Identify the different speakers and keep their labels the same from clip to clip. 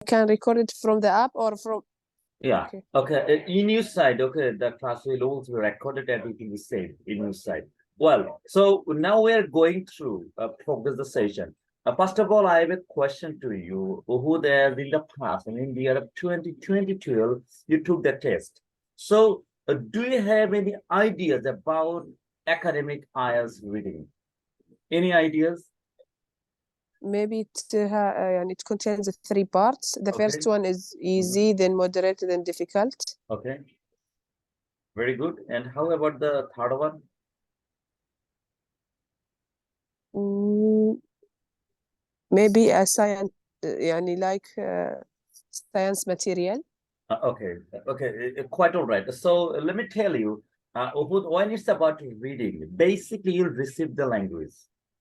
Speaker 1: can record it from the app or from...
Speaker 2: Yeah. Okay. In your side, okay, the class will also be recorded, everything is saved in your side. Well, so now we're going through progress the session. First of all, I have a question to you. Who there in the past, and in the year of 2022, you took the test. So, do you have any ideas about academic IELTS reading? Any ideas?
Speaker 1: Maybe it contains 3 parts. The
Speaker 2: Okay.
Speaker 1: first one is easy, then moderate, then difficult.
Speaker 2: Okay. Very good. And how about the third one?
Speaker 1: Maybe a science, like science material.
Speaker 2: Okay, quite all right. So let me tell you, when it's about reading, basically you'll receive the language.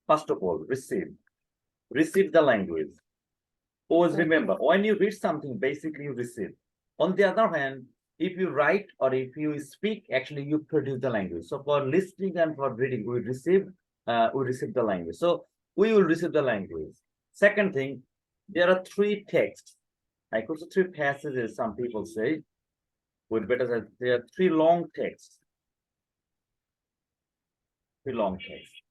Speaker 2: First of all, receive the language. Always remember, when you read something, basically you receive. On the other hand, if you write or if you speak, actually you produce the language. So for listening and for reading, we receive the language. So we will receive the language. Second thing, there are 3 texts. Like also 3 passages, some people say. Would better say there are 3 long texts. 3 long texts.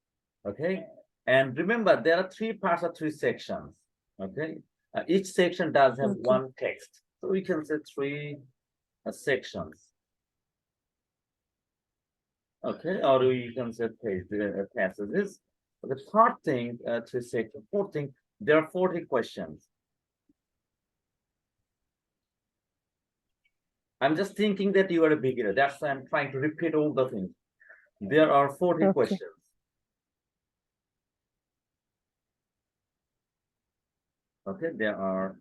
Speaker 2: Okay. And remember, there are 3 parts or 3 sections. Okay. Each section does have 1 text. So we can say 3 sections. Okay. Or we can say passages. The third thing, 3 sections. Fourth thing, there are 40 questions. I'm just thinking that you are a beginner. That's why I'm trying to repeat all the things. There are 40 questions. Okay, there are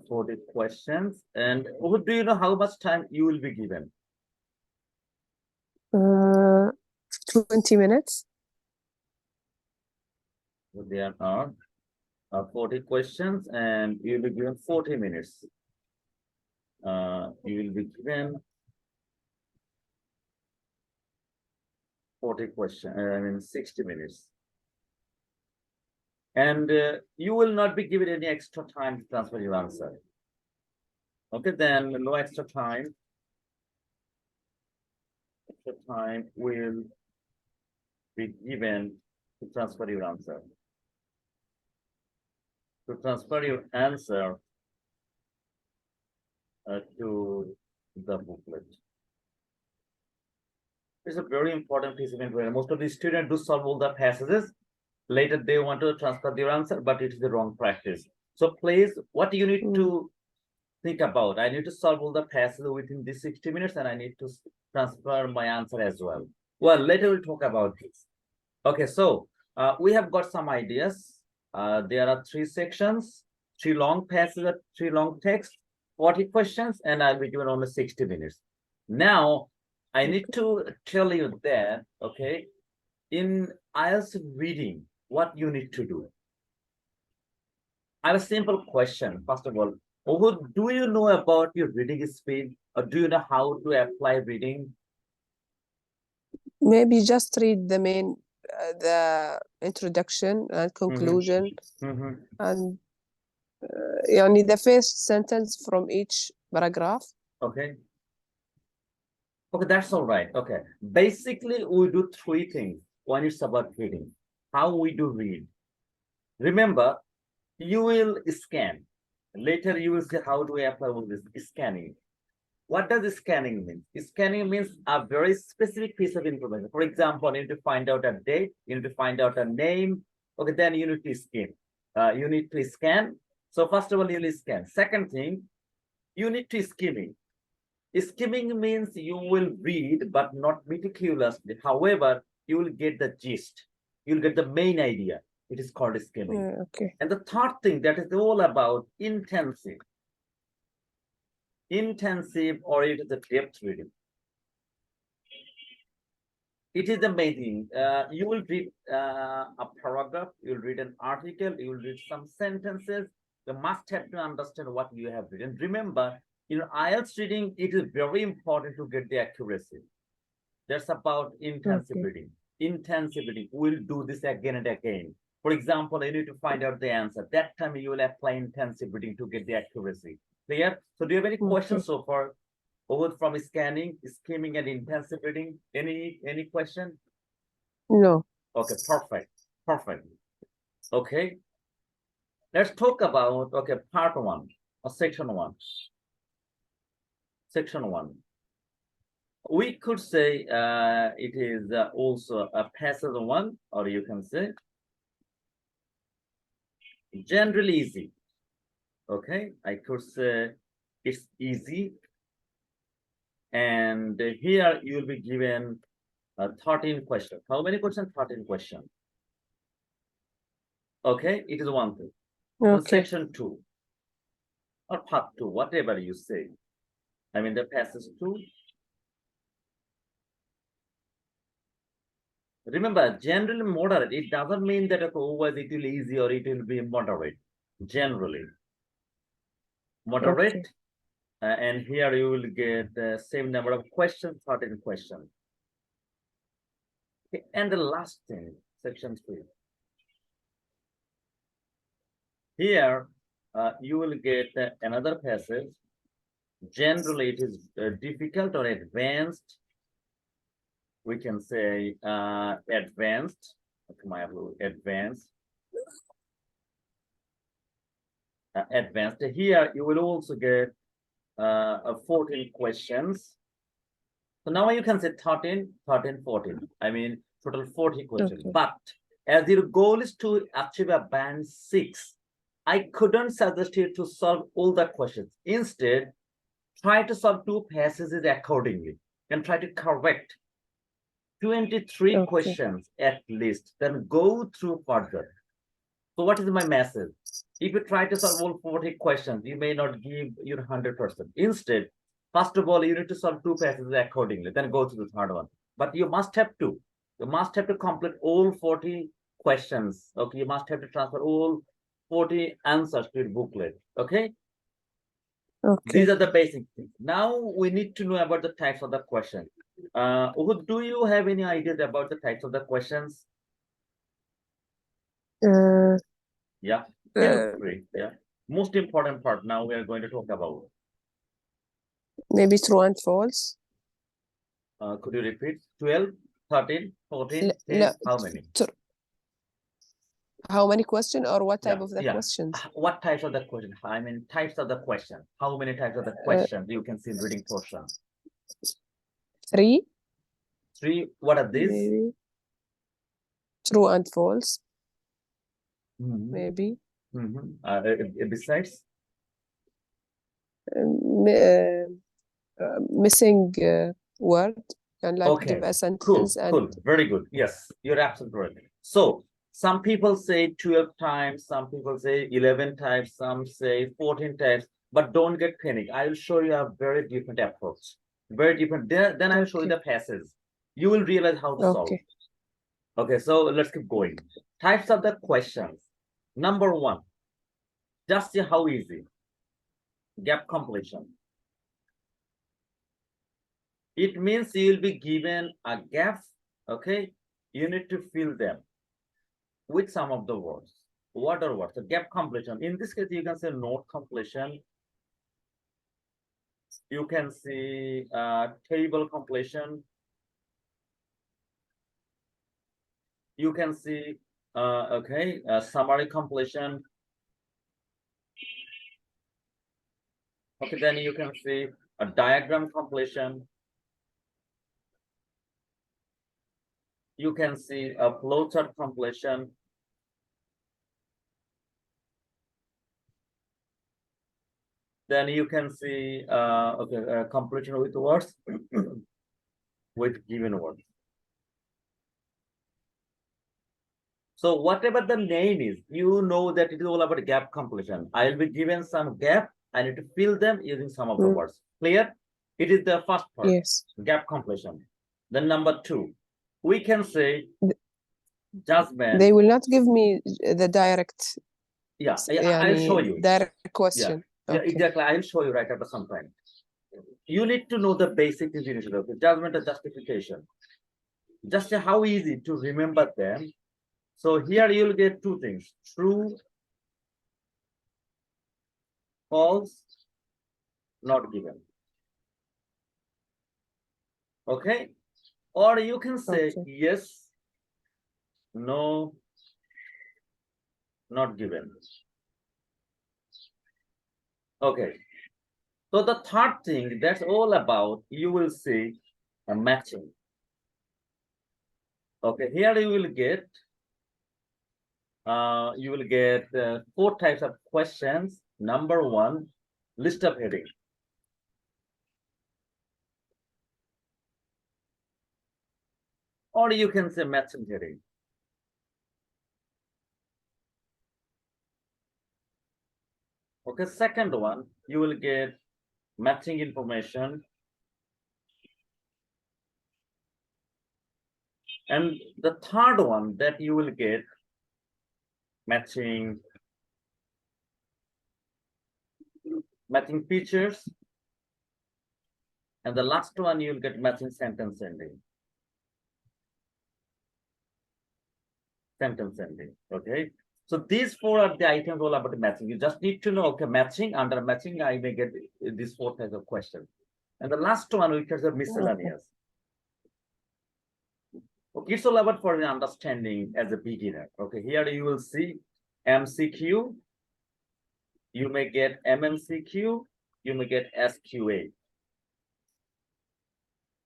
Speaker 2: 40 questions. And do you know how much time you will be given?
Speaker 1: 20 minutes.
Speaker 2: So there are 40 questions and you will be given 40 minutes. You will be given 40 questions, 60 minutes. And you will not be given any extra time to transfer your answer. Okay, then no extra time. Extra time will be given to transfer your answer. To transfer your answer to the booklet. It's a very important piece of information. Most of the students do solve all the passages. Later, they want to transfer their answer, but it is the wrong practice. So please, what you need to think about, I need to solve all the passages within these 60 minutes, and I need to transfer my answer as well. Well, later we'll talk about this. Okay, so we have got some ideas. There are 3 sections, 3 long passages, 3 long texts, 40 questions, and I'll be given only 60 minutes. Now, I need to tell you that, okay, in IELTS reading, what you need to do. I have a simple question. First of all, do you know about your reading speed, or do you know how to apply reading?
Speaker 1: Maybe just read the main, the introduction and conclusion, and the first sentence from each paragraph.
Speaker 2: Okay. Okay, that's all right. Okay. Basically, we do 3 things. One is about reading. How we do read. Remember, you will scan. Later, you will see how do we apply all this scanning. What does scanning mean? Scanning means a very specific piece of information. For example, you need to find out a date, you need to find out a name. Okay, then you need to scan. You need to scan. So first of all, you will scan. Second thing, you need to skimming. Skimming means you will read, but not meticulously. However, you will get the gist. You'll get the main idea. It is called skimming.
Speaker 1: Okay.
Speaker 2: And the third thing, that is all about intensive. Intensive, or it is the depth reading. It is amazing. You will read a paragraph, you will read an article, you will read some sentences. You must have to understand what you have written. Remember, in IELTS reading, it is very important to get the accuracy. That's about intensive reading. Intensive reading. We'll do this again and again. For example, you need to find out the answer. That time you will apply intensive reading to get the accuracy. Clear? So do you have any questions so far? Over from scanning, skimming, and intensive reading? Any question?
Speaker 1: No.
Speaker 2: Okay, perfect. Perfect. Okay. Let's talk about part one or section one. Section one. We could say it is also a passage one, or you can say generally easy. Okay, I could say it's easy. And here you will be given 13 questions. How many questions? 13 questions. Okay, it is one thing.
Speaker 1: Okay.
Speaker 2: Section two or part two, whatever you say. I mean the passage two. Remember, generally moderate, it doesn't mean that always it will be easy or it will be moderate. Generally. Moderate.
Speaker 1: Okay.
Speaker 2: And here you will get the same number of questions, 13 questions. Okay. And the last thing, section 3. Here you will get another passage. Generally, it is difficult or advanced. We can say advanced. Advanced. Advanced. Here you will also get 14 questions. So now you can say 13, 14. I mean, total 40 questions.
Speaker 1: Okay.
Speaker 2: But as your goal is to achieve a band 6, I couldn't suggest you to solve all the questions. Instead, try to solve 2 passages accordingly and try to correct 23 questions at least. Then go through further. So what is my message? If you try to solve all 40 questions, you may not give your 100%. Instead, first of all, you need to solve 2 passages accordingly, then go to the third one. But you must have to. You must have to complete all 40 questions. Okay, you must have to transfer all 40 answers to your booklet. Okay?
Speaker 1: Okay.
Speaker 2: These are the basic things. Now we need to know about the types of the question. Do you have any ideas about the types of the questions? Yeah, feel free. Yeah. Most important part now we are going to talk about.
Speaker 1: Maybe true and false.
Speaker 2: Could you repeat? 12, 13, 14, 10,
Speaker 1: No,
Speaker 2: how many?
Speaker 1: How many questions or what type of the questions?
Speaker 2: What types of the question? I mean, types of the question. How many types of the questions you can see in reading portion?
Speaker 1: 3.
Speaker 2: 3. What are these?
Speaker 1: Maybe. True and false. Maybe.
Speaker 2: Besides?
Speaker 1: Missing word and like give a sentence.
Speaker 2: Cool. Very good. Yes, you're absolutely right. So some people say 12 times, some people say 11 times, some say 14 times, but don't get panic. I will show you a very different approach. Very different. Then I will show you the passes. You will realize how to solve. Okay, so let's keep going. Types of the questions. Number 1. Just see how easy. Gap completion. It means you will be given a gap. Okay, you need to fill them with some of the words. What are words? So gap completion. In this case, you can say note completion. You can see table completion. You can see summary completion. Okay, then you can see a diagram completion. You can see a flowchart completion. Then you can see completion with words, with given words. So whatever the name is, you know that it is all about gap completion. I will be given some gap. I need to fill them using some of the words. Clear? It is the first part.
Speaker 1: Yes.
Speaker 2: Gap completion. Then number 2, we can say judgment.
Speaker 1: They will not give me the direct.
Speaker 2: Yeah, I'll show you.
Speaker 1: Direct question.
Speaker 2: Yeah, exactly. I'll show you right after some time. You need to know the basic things initially. Okay? Judgment and justification. Just how easy to remember them. So here you'll get two things: true, false, not given. Okay, or you can say
Speaker 1: Okay.
Speaker 2: yes, no, not given. Okay, so the third thing, that's all about, you will see a matching. Okay, here you will get four types of questions. Number one, list of heading. Or you can say matching heading. Okay, second one, you will get matching information. And the third one that you will get matching features. And the last one, you'll get matching sentence ending. Okay. So these four are the items all about matching. You just need to know, okay, matching, under matching, I may get these four types of questions. And the last one, which is a miscellaneous. Okay, it's all about for the understanding as a beginner. Okay, here you will see MCQ, you may get MMCQ, you may get SQA.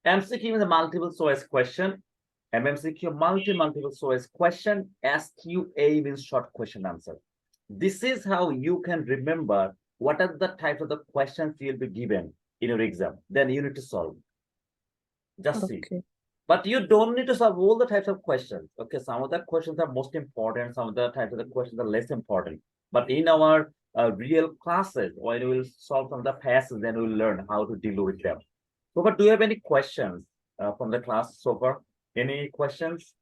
Speaker 2: MCQ is a multiple choice question. MMCQ multiple choice question. SQA means short question answer. This is how you can remember what are the types of the questions you'll be given in your exam. Then you need to solve. Just see. But you don't need to solve all the types of questions. Okay, some of the questions are most important. Some of the types of the questions are less important. But in our real classes, when we will solve some of the passages, then we'll learn how to deal with them. So, but do you have any questions from the class so far? Any questions?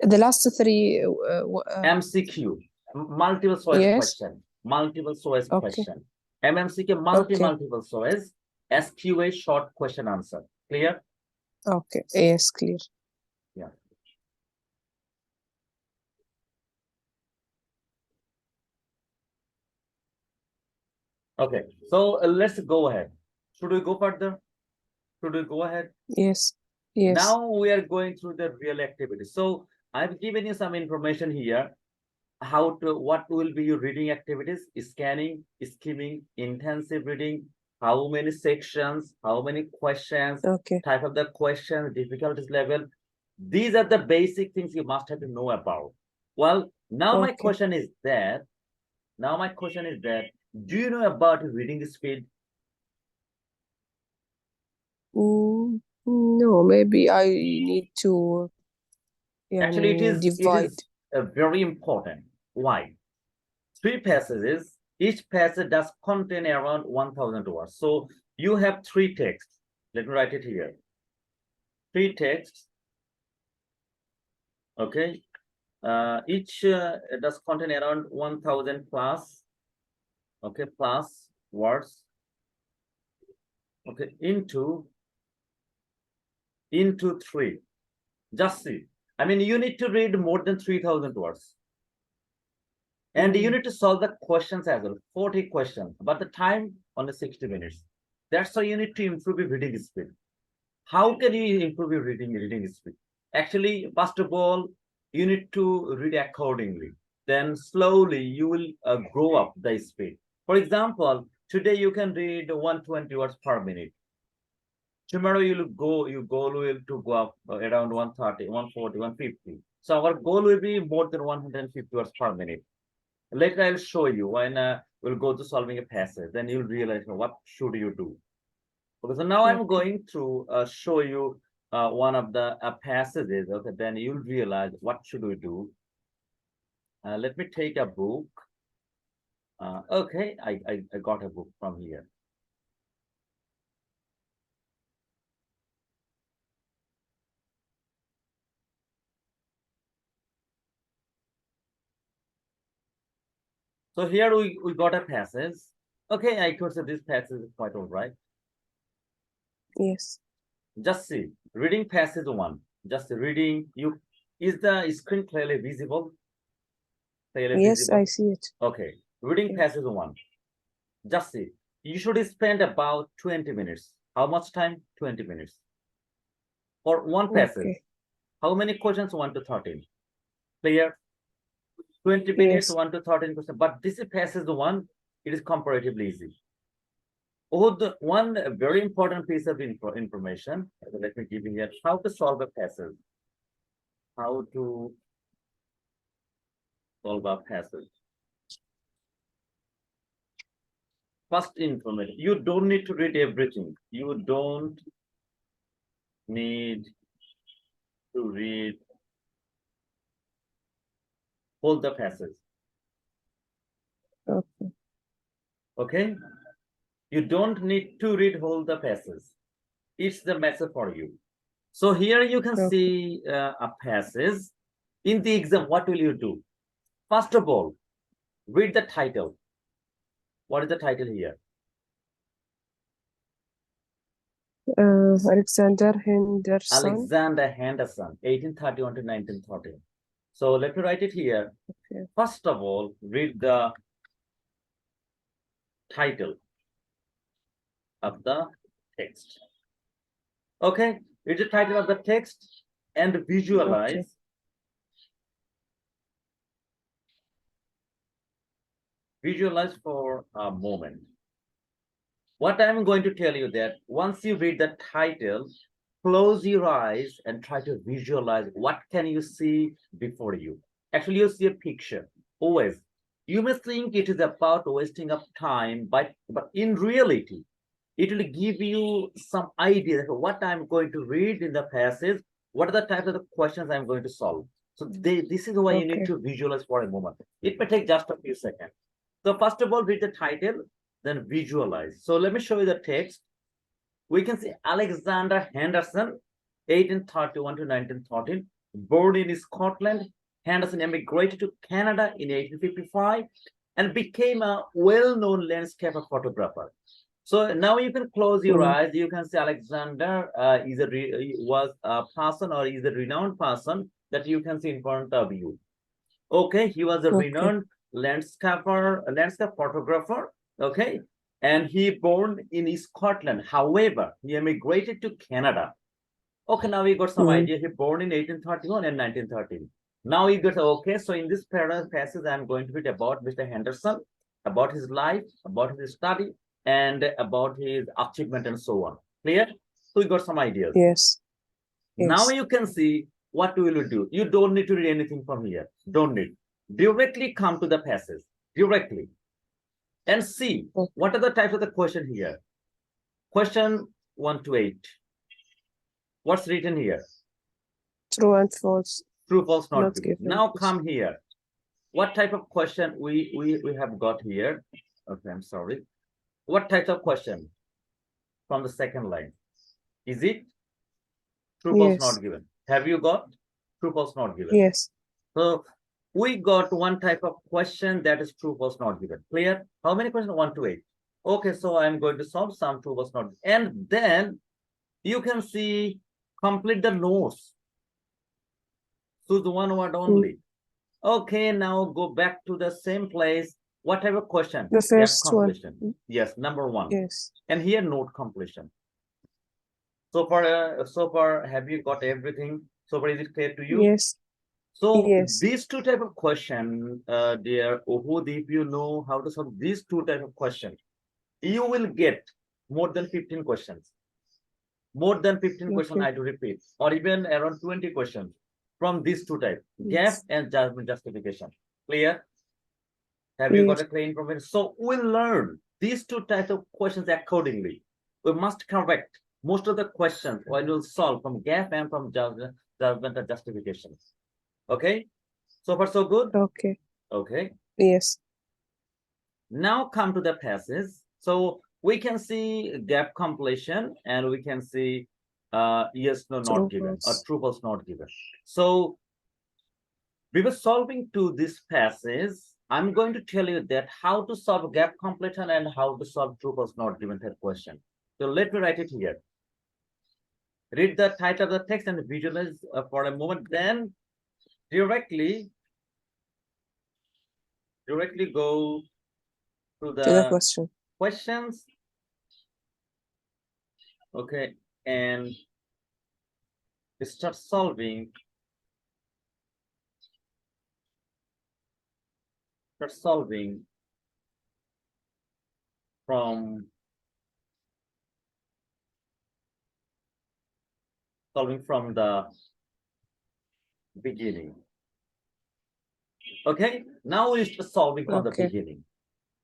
Speaker 1: The last three.
Speaker 2: MCQ, multiple choice question. Multiple choice question. MMCQ, multiple choice. SQA, short question answer. Clear?
Speaker 1: Okay. Yes, clear.
Speaker 2: Yeah. Okay. So let's go ahead. Should we go further? Should we go ahead?
Speaker 1: Yes. Yes.
Speaker 2: Now we are going through the real activity. So I've given you some information here. What will be your reading activities: scanning, skimming, intensive reading, how many sections, how many questions, type of the question, difficulties level. These are the basic things you must have to know about. Well, now my question is that, do you know about reading speed?
Speaker 1: No, maybe I need to
Speaker 2: Actually, it
Speaker 1: divide.
Speaker 2: is very important. Why? 3 passages, each passage does contain around 1000 words. So you have 3 texts. Let me write it here. 3 texts. Okay. Each does contain around 1000 plus. Okay, plus words. Okay, into 3. Just see. I mean, you need to read more than 3000 words. And you need to solve the questions as well, 40 questions, but the time only 60 minutes. That's why you need to improve your reading speed. How can you improve your reading speed? Actually, first of all, you need to read accordingly. Then slowly you will grow up the speed. For example, today you can read 120 words per minute. Tomorrow your goal will to go up around 130, 140, 150. So our goal will be more than 150 words per minute. Later I'll show you when we'll go to solving a passage. Then you'll realize what should you do. Okay, so now I'm going to show you one of the passages. Okay, then you'll realize what should we do. Let me take a book. Okay, I got a book from here. So here we got a passage. Okay, I could say this passage is quite all right.
Speaker 1: Yes.
Speaker 2: Just see, reading passage 1. Just reading, you Is the screen clearly visible? Clearly
Speaker 1: Yes,
Speaker 2: visible?
Speaker 1: I see it.
Speaker 2: Okay. Reading
Speaker 1: Yeah.
Speaker 2: passage 1. Just see. You should spend about 20 minutes. How much time? 20 minutes. For one passage.
Speaker 1: Okay.
Speaker 2: How many questions? 1 to 13. Clear? 20 minutes,
Speaker 1: Yes.
Speaker 2: 1 to 13 questions. But this passage 1, it is comparatively easy. Oh, the one very important piece of information. Let me give you here how to solve a passage. How to solve a passage. First information. You don't need to read everything. You don't need to read all the passage.
Speaker 1: Okay.
Speaker 2: Okay? You don't need to read all the passage. It's the message for you. So here you can
Speaker 1: Okay.
Speaker 2: see a passage. In the exam, what will you do? First of all, read the title. What is the title here?
Speaker 1: Alexander Henderson.
Speaker 2: Alexander Henderson, 1831 to 1930. So let me write it here.
Speaker 1: Okay.
Speaker 2: First of all, read the title of the text. Okay, read the title of the text and visualize.
Speaker 1: Okay.
Speaker 2: Visualize for a moment. What I'm going to tell you that once you read the title, close your eyes and try to visualize what can you see before you. Actually, you see a picture. Always. You may think it is about wasting of time, but in reality, it will give you some idea of what I'm going to read in the passage, what are the types of the questions I'm going to solve. So this is why you need
Speaker 1: Okay.
Speaker 2: to visualize for a moment. It may take just a few seconds. So first of all, read the title, then visualize. So let me show you the text. We can see Alexander Henderson, 1831 to 1913, born in Scotland. Henderson emigrated to Canada in 1855 and became a well-known landscape photographer. So now you can close your eyes. You can see Alexander was a person or is a renowned person that you can see in front of you. Okay, he was a renowned landscape photographer. Okay, and he born in Scotland. However, he emigrated to Canada. Okay, now we got some idea. He born in 1831 and 1913. Now we got okay. So in this passage, I'm going to read about Mr. Henderson, about his life, about his study, and about his achievement and so on. Clear? So we got some ideas.
Speaker 1: Yes.
Speaker 2: Now
Speaker 1: Yes.
Speaker 2: you can see what we will do. You don't need to read anything from here. Don't need. Directly come to the passage. Directly. And see what are the types of the question here. Question 1 to 8. What's written here?
Speaker 1: True and false.
Speaker 2: True, false, not given.
Speaker 1: given.
Speaker 2: Now come here. What type of question we have got here? Okay, I'm sorry. What type of question from the second line? Is it true, false,
Speaker 1: Yes.
Speaker 2: not given? Have you got true, false, not given?
Speaker 1: Yes.
Speaker 2: So we got one type of question that is true, false, not given. Clear? How many questions? 1 to 8. Okay, so I'm going to solve some true, false, not given. And then you can see complete the notes. Choose one word only. Okay, now go back to the same place. What type of question?
Speaker 1: The first one.
Speaker 2: Yes, number 1.
Speaker 1: Yes.
Speaker 2: And here note completion. So far, have you got everything? So far, is it clear to you?
Speaker 1: Yes.
Speaker 2: So
Speaker 1: yes.
Speaker 2: these two type of question, dear Uhud, if you know how to solve these two type of question, you will get more than 15 questions. More than 15 questions, I do repeat, or even around 20 questions from these two types, gap and justification. Clear? Have you got a clear information? So we'll learn these two types of questions accordingly. We must correct most of the questions when we'll solve from gap and from judgment and justification. Okay? So far, so good?
Speaker 1: Okay.
Speaker 2: Okay.
Speaker 1: Yes.
Speaker 2: Now come to the passage. So we can see gap completion and we can see yes, no, not given, or true, false, not given. So before solving to this passage, I'm going to tell you that how to solve gap completion and how to solve true, false, not given that question. So let me write it here. Read the title of the text and visualize for a moment. Then directly go to
Speaker 1: To the
Speaker 2: the
Speaker 1: question.
Speaker 2: questions. Okay, and start solving. Start solving from the beginning. Okay, now we start solving from the
Speaker 1: Okay.
Speaker 2: beginning.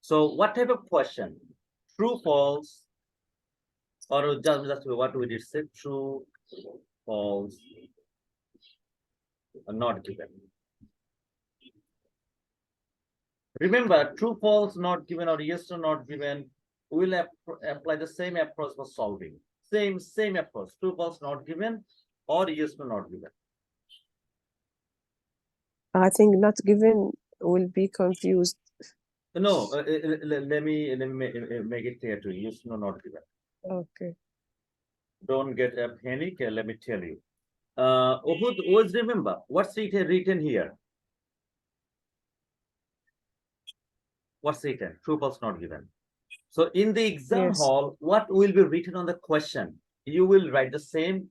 Speaker 2: So what type of question? True, false, or just what we did say? True, false, or not given. Remember, true, false, not given, or yes or not given. We'll apply the same approach for solving. Same approach. True, false, not given, or yes or not given.
Speaker 1: I think not given will be confused.
Speaker 2: No, let me make it clear to you. Yes, no, not given.
Speaker 1: Okay.
Speaker 2: Don't get a panic. Let me tell you. Always remember what's written here. What's written? True, false, not given. So in the exam
Speaker 1: Yes.
Speaker 2: hall, what will be written on the question? You will write the same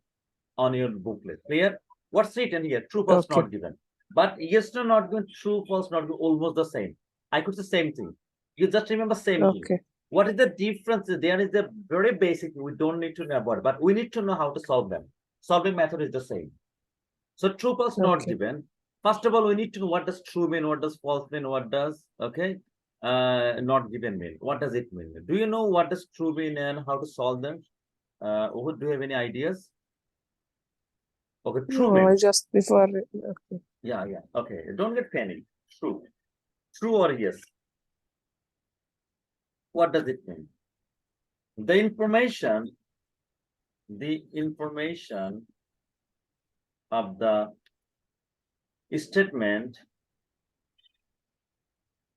Speaker 2: on your booklet. Clear? What's written here? True, false,
Speaker 1: Okay.
Speaker 2: not given. But yes, no, not given. True, false, not given. Almost the same. I could say same thing. You just remember same thing.
Speaker 1: Okay.
Speaker 2: What is the difference? There is a very basic. We don't need to know about it, but we need to know how to solve them. Solving method is the same. So true, false, not
Speaker 1: Okay.
Speaker 2: given. First of all, we need to know what does true mean, what does false mean, what does not given mean. What does it mean? Do you know what does true mean and how to solve them? Do you have any ideas? Okay, true
Speaker 1: No, I
Speaker 2: means
Speaker 1: just before. Okay.
Speaker 2: yeah. Okay, don't get panic. True or yes. What does it mean? The information of the statement.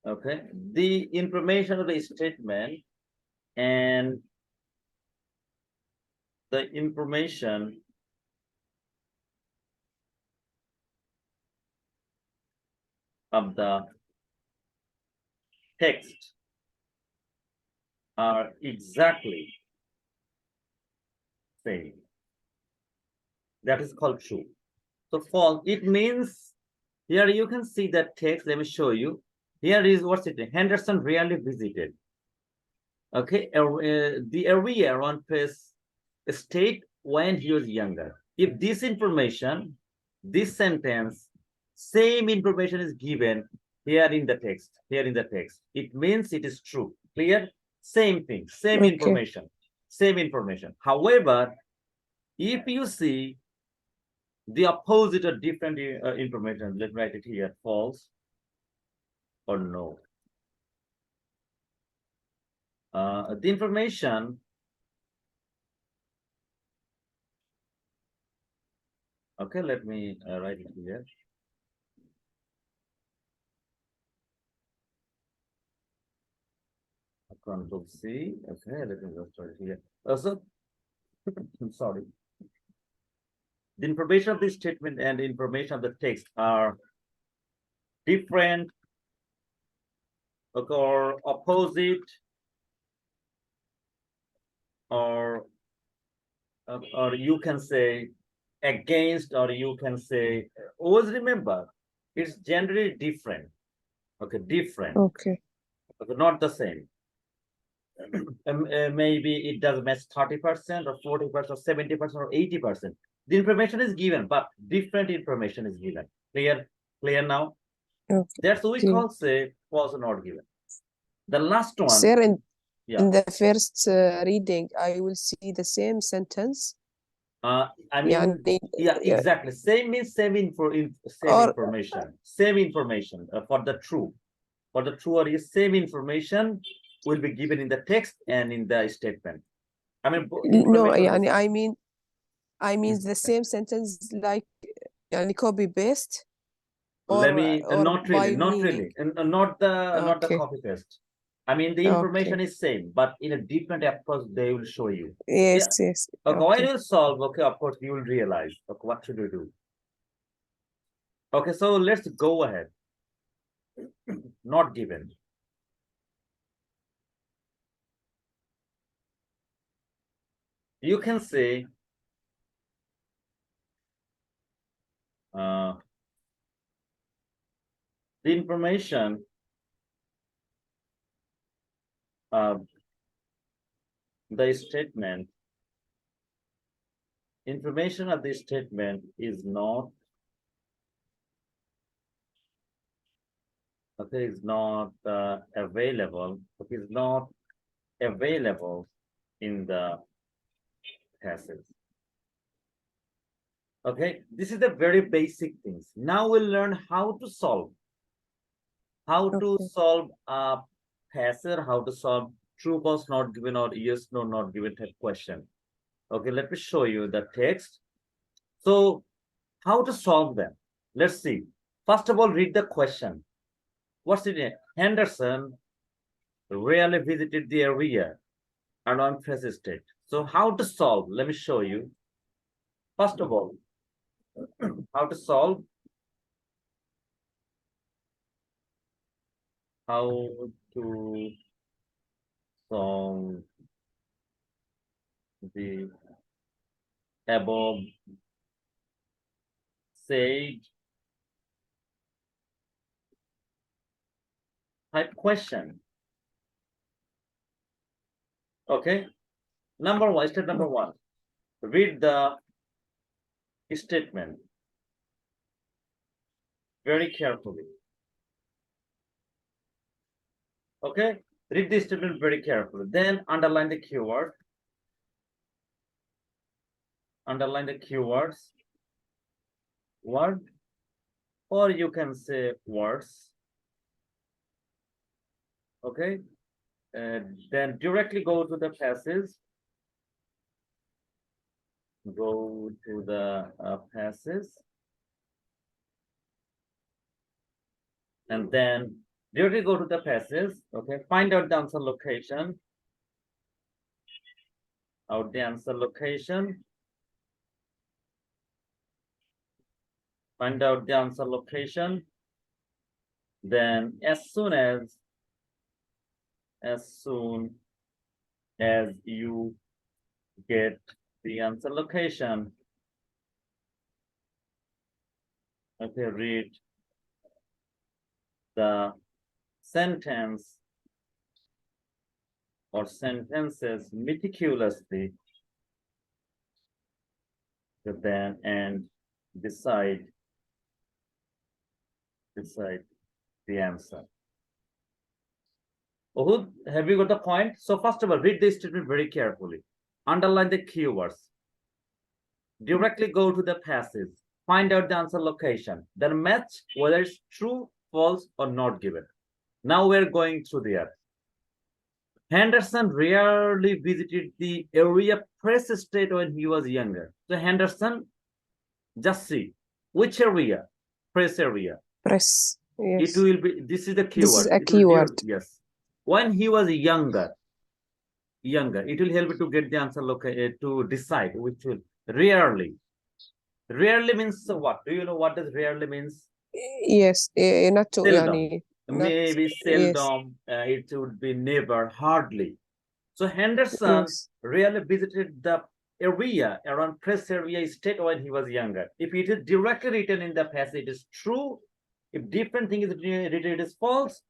Speaker 2: Okay, the information of the statement and the information of the text are exactly same. That is called true. So false, it means here you can see that text. Let me show you. Here is what's it? Henderson rarely visited. Okay, the area on his state when he was younger. If this information, this sentence, same information is given here in the text, it means it is true. Clear? Same thing, same
Speaker 1: Okay.
Speaker 2: information. However, if you see the opposite or different information, let's write it here, false or no. The information okay, let me write it here. Control C. Okay, let me just write it here. So, I'm sorry. The information of this statement and the information of the text are different or opposite or you can say against, or you can say always remember it's generally different. Okay, different.
Speaker 1: Okay.
Speaker 2: Okay, not the same. Maybe it does match 30% or 40% or 70% or 80%. The information is given, but different information is given. Clear now?
Speaker 1: Okay.
Speaker 2: That's what we
Speaker 1: Clear.
Speaker 2: call say false or not given. The last one.
Speaker 1: Sir, in
Speaker 2: Yeah.
Speaker 1: the first reading, I will see the same sentence.
Speaker 2: I mean, yeah, exactly. Same means same information. Same information for the true. For the true or yes, same information will be given in the text and in the statement. I mean,
Speaker 1: no,
Speaker 2: information
Speaker 1: I mean the same sentence like copy paste
Speaker 2: let
Speaker 1: or
Speaker 2: me not
Speaker 1: by
Speaker 2: really,
Speaker 1: meaning.
Speaker 2: and not the
Speaker 1: Okay.
Speaker 2: copy paste. I mean, the information is same, but in a different approach, they will show you.
Speaker 1: Yes,
Speaker 2: Yeah.
Speaker 1: yes.
Speaker 2: Okay, when
Speaker 1: Okay.
Speaker 2: you solve, okay, of course, you will realize, okay, what should you do? Okay, so let's go ahead. Not given. You can say the information the statement information of this statement is not available. It is not available in the passage. Okay, this is the very basic things. Now we'll learn how to solve a passage, how to solve true, false, not given, or yes, no, not given type question. Okay, let me show you the text. So how to solve them? Let's see. First of all, read the question. What's it? Henderson rarely visited the area around Fraser State. So how to solve? Let me show you. First of all, how to solve? How to solve the above said type question. Okay. Step number one. Read the statement very carefully. Okay. Read the statement very carefully. Then underline the keyword. Underline the keywords. Word. Or you can say words. Okay. Then directly go to the passage. Go to the passage. And then directly go to the passage. Okay. Find out the answer location. Out the answer location. Find out the answer location. Then as soon as you get the answer location, okay, read the sentence or sentences meticulously, then and decide the answer. Uhud, have you got the point? So first of all, read this statement very carefully. Underline the keywords. Directly go to the passage. Find out the answer location. Then match whether it's true, false, or not given. Now we're going through there. Henderson rarely visited the area Press State when he was younger. So Henderson, just see which area? Press area.
Speaker 1: Press. Yes.
Speaker 2: It will be. This is the keyword.
Speaker 1: This is a keyword.
Speaker 2: Yes. When he was younger, it will help you to get the answer. To decide which will rarely. Rarely means what? Do you know what does rarely means?
Speaker 1: Yes. Not to.
Speaker 2: Seldom. Maybe seldom. Yes. It would be never, hardly. So Henderson rarely visited the area around Press area state when he was younger. If it is directly written in the passage, it is true. If different thing is written, it is false.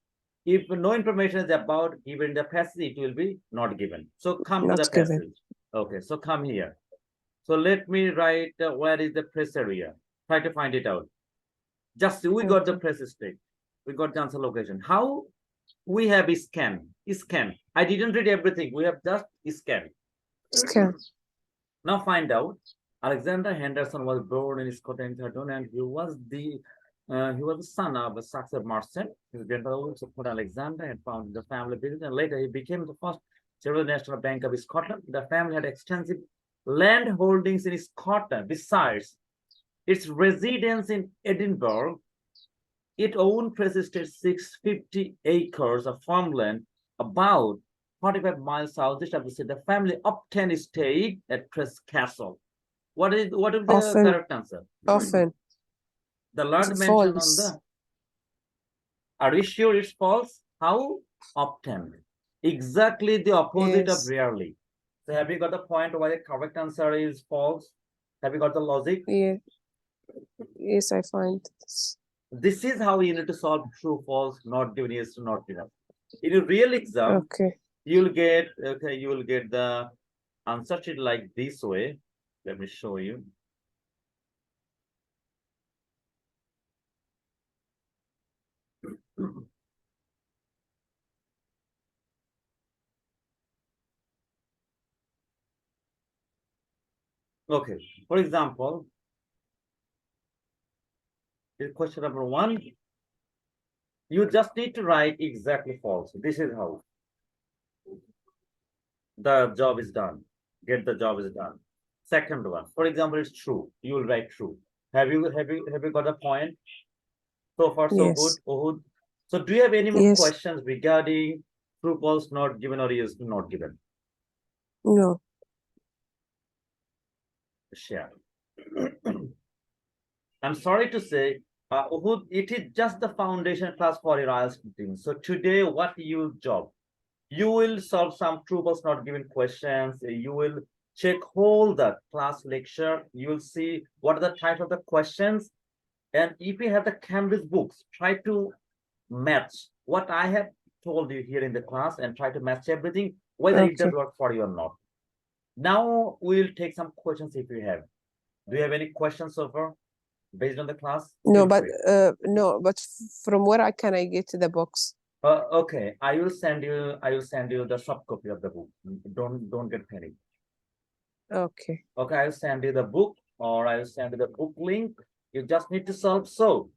Speaker 2: If no information is about given in the passage, it will be not given. So come to the passage. Okay, so come here. So let me write where is the Press area. Try to find it out. Just we got the Press state. We got the answer location. How we have scan. I didn't read everything. We have just scan. Now find out. Alexander Henderson was born in Scotland, and he was the son of a successful merchant. His grandfather also called Alexander and founded the family business, and later he became the first General National Bank of Scotland. The family had extensive land holdings in Scotland. Besides its residence in Edinburgh, it owned Press Estate 650 acres of farmland about 45 miles southeast of the city. The family obtained stayed at Press Castle. What is the correct answer?
Speaker 1: Often.
Speaker 2: The learned mention on
Speaker 1: False.
Speaker 2: the. Are you sure it's false? How often? Exactly the opposite of
Speaker 1: Yes.
Speaker 2: rarely. So have you got the point why the correct answer is false? Have you got the logic?
Speaker 1: Yeah. Yes, I find this.
Speaker 2: This is how you need to solve true, false, not given, yes to not given. In a real exam,
Speaker 1: Okay.
Speaker 2: you'll get the answer sheet like this way. Let me show you. Okay, for example, question number 1, you just need to write exactly false. This is how the job is done. Get the job is done. Second one, for example, it's true. You will write true. Have you got a point? So far, so good.
Speaker 1: Yes.
Speaker 2: Uhud. So do you have any more
Speaker 1: Yes.
Speaker 2: questions regarding true, false, not given, or yes, not given?
Speaker 1: No.
Speaker 2: Share. I'm sorry to say, Uhud, it is just the foundation class for your IELTS team. So today, what your job? You will solve some true, false, not given questions. You will check whole the class lecture. You will see what are the type of the questions. And if you have the Cambridge books, try to match what I have told you here in the class and try to match everything, whether it does
Speaker 1: Okay.
Speaker 2: work for you or not. Now we'll take some questions if you have. Do you have any questions so far based on the class?
Speaker 1: No,
Speaker 2: Feel
Speaker 1: but
Speaker 2: free.
Speaker 1: no, but from where can I get to the box?
Speaker 2: Okay, I will send you the soft copy of the book. Don't get panicked.
Speaker 1: Okay.
Speaker 2: Okay, I'll send you the book or I'll send you the book link. You just need to solve. So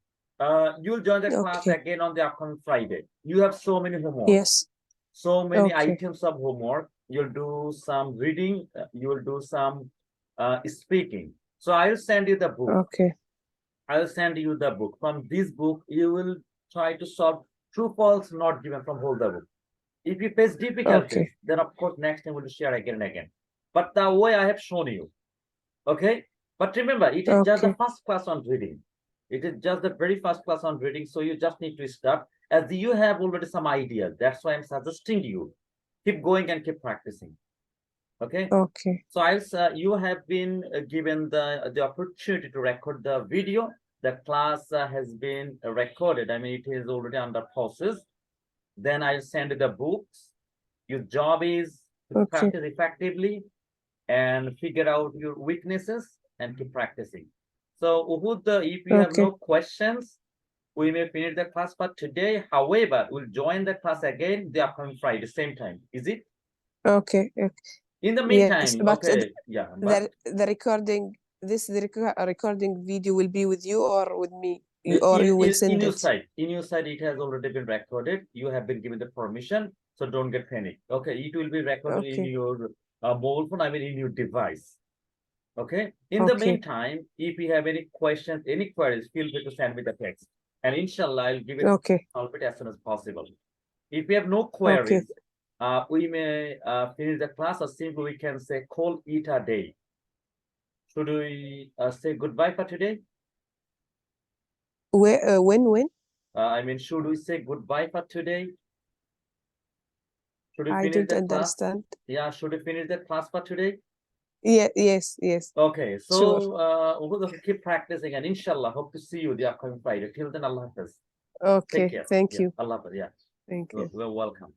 Speaker 2: you'll join the class
Speaker 1: Okay.
Speaker 2: again on the upcoming Friday. You have so many homework.
Speaker 1: Yes.
Speaker 2: So many
Speaker 1: Okay.
Speaker 2: items of homework. You'll do some reading, you will do some speaking. So I'll send you the book.
Speaker 1: Okay.
Speaker 2: I'll send you the book. From this book, you will try to solve true, false, not given from whole the book. If you face difficulties,
Speaker 1: Okay.
Speaker 2: then of course next time we'll share again and again. But the way I have shown you, okay? But remember, it is just the
Speaker 1: Okay.
Speaker 2: first class on reading. It is just the very first class on reading. So you just need to start as you have already some ideas. That's why I'm suggesting you keep going and keep practicing. Okay.
Speaker 1: Okay.
Speaker 2: So you have been given the opportunity to record the video. The class has been recorded. I mean, it is already under process. Then I'll send you the books. Your job is to
Speaker 1: Okay.
Speaker 2: practice effectively and figure out your weaknesses and keep practicing. So Uhud, if you have
Speaker 1: Okay.
Speaker 2: no questions, we may finish the class for today. However, we'll join the class again the upcoming Friday, same time. Is it?
Speaker 1: Okay.
Speaker 2: In the
Speaker 1: Yes,
Speaker 2: meantime,
Speaker 1: but
Speaker 2: okay, yeah, but
Speaker 1: the recording, the recording video will be with you or with me,
Speaker 2: in
Speaker 1: you will
Speaker 2: in
Speaker 1: send
Speaker 2: your
Speaker 1: it.
Speaker 2: side, it has already been recorded. You have been given the permission, so don't get panicked. Okay, it will be recorded in
Speaker 1: Okay.
Speaker 2: your mobile phone. I mean, in your device. Okay. In the
Speaker 1: Okay.
Speaker 2: meantime, if you have any questions, any queries, feel free to send me the text, and inshallah, I'll give it
Speaker 1: Okay.
Speaker 2: as soon as possible. If you have no
Speaker 1: Okay.
Speaker 2: queries, we may finish the class, or simply we can say call it a day. Should we say goodbye for today?
Speaker 1: Where? When?
Speaker 2: I mean, should we say goodbye for today? Should we
Speaker 1: I
Speaker 2: finish
Speaker 1: don't
Speaker 2: the class?
Speaker 1: understand.
Speaker 2: Yeah, should we finish the class for today?
Speaker 1: Yeah. Yes.
Speaker 2: Okay,
Speaker 1: Sure.
Speaker 2: so we'll keep practicing, and inshallah, hope to see you the upcoming Friday. Till then, Allah Hafiz. Take
Speaker 1: Okay.
Speaker 2: care.
Speaker 1: Thank
Speaker 2: Yeah,
Speaker 1: you.
Speaker 2: Allah Hafiz. Yeah,
Speaker 1: Thank you.
Speaker 2: you're welcome.